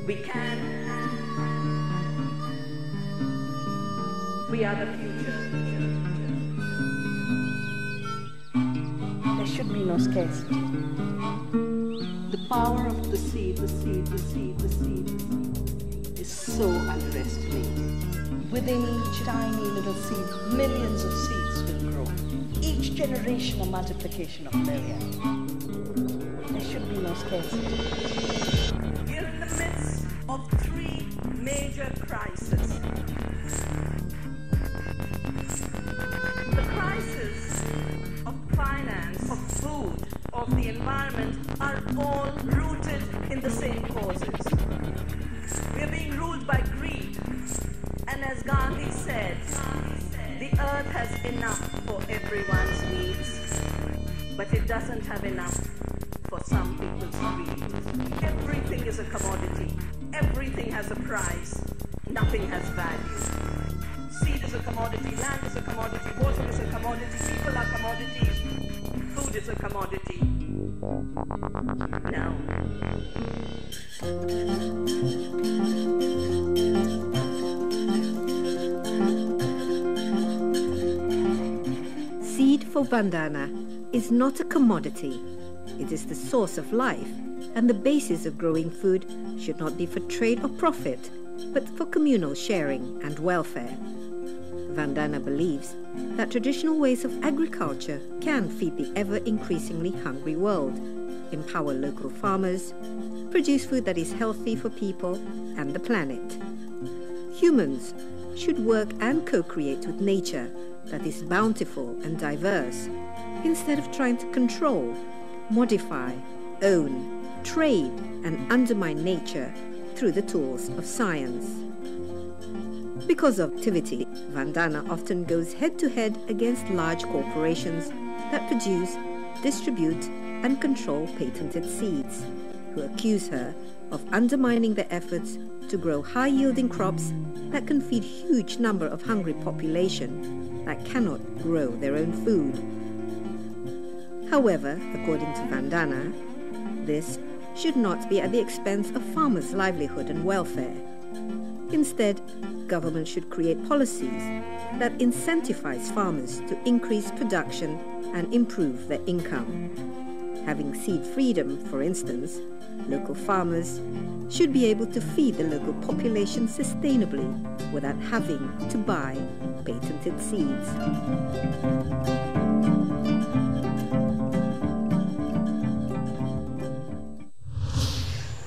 We can. We are the future. There should be no scarcity. The power of the seed, the seed, the seed, the seed is so underestimated. Within each tiny little seed, millions of seeds will grow. Each generation a multiplication of millions. There should be no scarcity. We're in the midst of three major crises. The crisis of finance, of food, of the environment are all rooted in the same causes. We're being ruled by greed. And as Gandhi said, the earth has enough for everyone's needs, but it doesn't have enough for some people's greed. Everything is a commodity. Everything has a price. Nothing has value. Seed is a commodity, land is a commodity, water is a commodity, people are commodities, food is a commodity. Now, Seed for Vandana is not a commodity. It is the source of life, and the basis of growing food should not be for trade or profit, but for communal sharing and welfare. Vandana believes that traditional ways of agriculture can feed the ever-increasingly hungry world, empower local farmers, produce food that is healthy for people and the planet. Humans should work and co-create with nature that is bountiful and diverse, instead of trying to control, modify, own, trade, and undermine nature through the tools of science. Because of activity, Vandana often goes head-to-head against large corporations that produce, distribute, and control patented seeds, who accuse her of undermining their efforts to grow high-yielding crops that can feed huge number of hungry population that cannot grow their own food. However, according to Vandana, this should not be at the expense of farmers' livelihood and welfare. Instead, government should create policies that incentivize farmers to increase production and improve their income. Having seed freedom, for instance, local farmers should be able to feed the local population sustainably without having to buy patented seeds.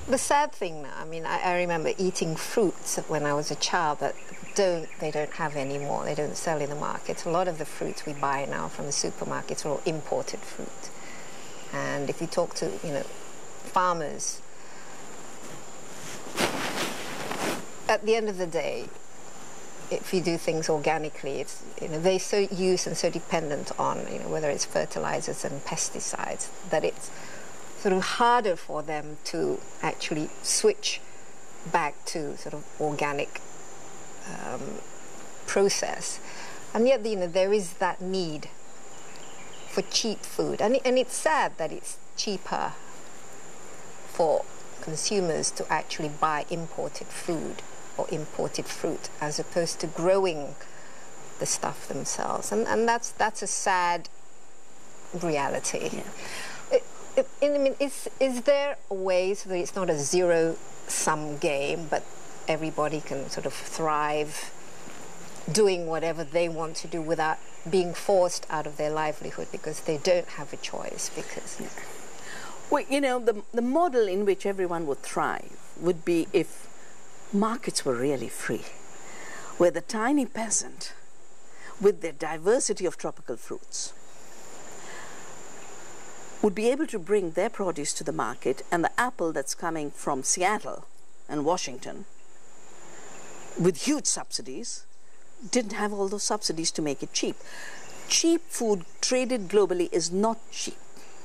The sad thing now, I mean, I remember eating fruits when I was a child that they don't have anymore. They don't sell in the markets. A lot of the fruits we buy now from the supermarkets are all imported fruit. And if you talk to, farmers, at the end of the day, if you do things organically, it's, they're so used and so dependent on, whether it's fertilizers and pesticides, that it's sort of harder for them to actually switch back to sort of organic process. And yet, there is that need for cheap food. And it's sad that it's cheaper for consumers to actually buy imported food or imported fruit as opposed to growing the stuff themselves. And that's a sad reality. Yeah. I mean, is there a way so that it's not a zero-sum game, but everybody can sort of thrive doing whatever they want to do without being forced out of their livelihood because they don't have a choice? Because well, the model in which everyone would thrive would be if markets were really free, where the tiny peasant, with their diversity of tropical fruits, would be able to bring their produce to the market, and the apple that's coming from Seattle and Washington with huge subsidies didn't have all those subsidies to make it cheap. Cheap food traded globally is not cheap.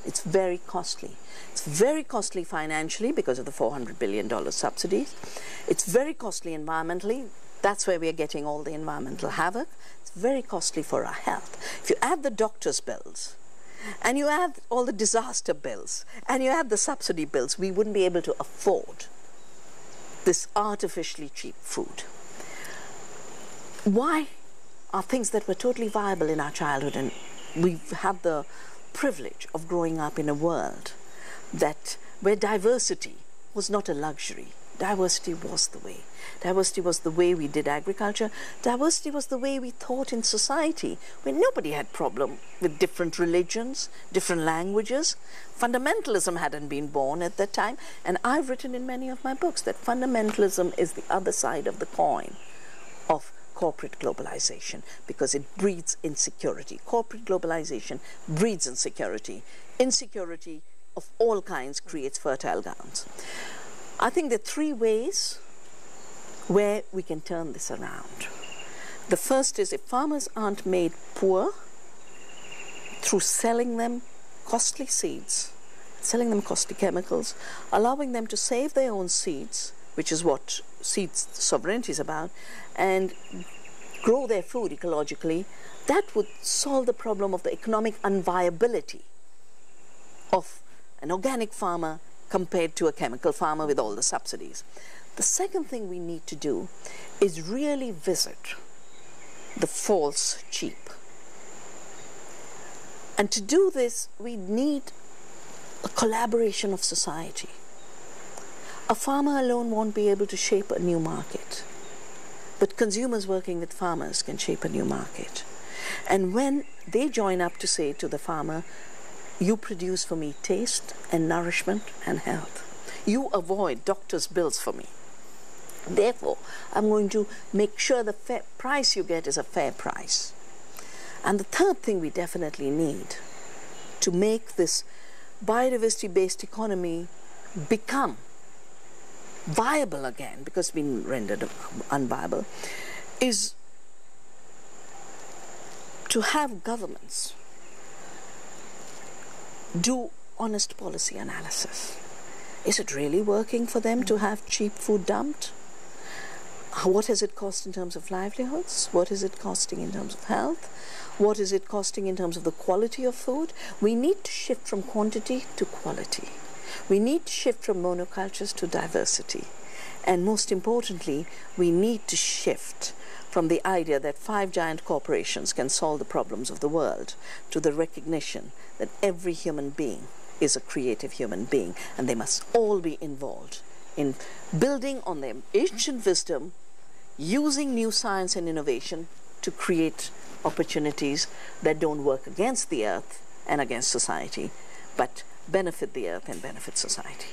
It's very costly. It's very costly financially because of the $400 billion subsidies. It's very costly environmentally. That's where we are getting all the environmental havoc. It's very costly for our health. If you add the doctor's bills, and you add all the disaster bills, and you add the subsidy bills, we wouldn't be able to afford this artificially cheap food. Why are things that were totally viable in our childhood, and we've had the privilege of growing up in a world where diversity was not a luxury. Diversity was the way. Diversity was the way we did agriculture. Diversity was the way we thought in society, where nobody had problem with different religions, different languages. Fundamentalism hadn't been born at that time, and I've written in many of my books that fundamentalism is the other side of the coin of corporate globalization, because it breeds insecurity. Corporate globalization breeds insecurity. Insecurity of all kinds creates fertile grounds. I think there are three ways where we can turn this around. The first is, if farmers aren't made poor through selling them costly seeds, selling them costly chemicals, allowing them to save their own seeds, which is what seeds sovereignty is about, and grow their food ecologically, that would solve the problem of the economic unviability of an organic farmer compared to a chemical farmer with all the subsidies. The second thing we need to do is really visit the false cheap. And to do this, we need a collaboration of society. A farmer alone won't be able to shape a new market, but consumers working with farmers can shape a new market. And when they join up to say to the farmer, you produce for me taste and nourishment and health. You avoid doctor's bills for me. Therefore, I'm going to make sure the fair price you get is a fair price. And the third thing we definitely need to make this biodiversity-based economy become viable again, because it's been rendered unviable, is to have governments do honest policy analysis. Is it really working for them to have cheap food dumped? What has it cost in terms of livelihoods? What is it costing in terms of health? What is it costing in terms of the quality of food? We need to shift from quantity to quality. We need to shift from monocultures to diversity. And most importantly, we need to shift from the idea that 5 giant corporations can solve the problems of the world to the recognition that every human being is a creative human being, and they must all be involved in building on their ancient wisdom, using new science and innovation to create opportunities that don't work against the earth and against society, but benefit the earth and benefit society.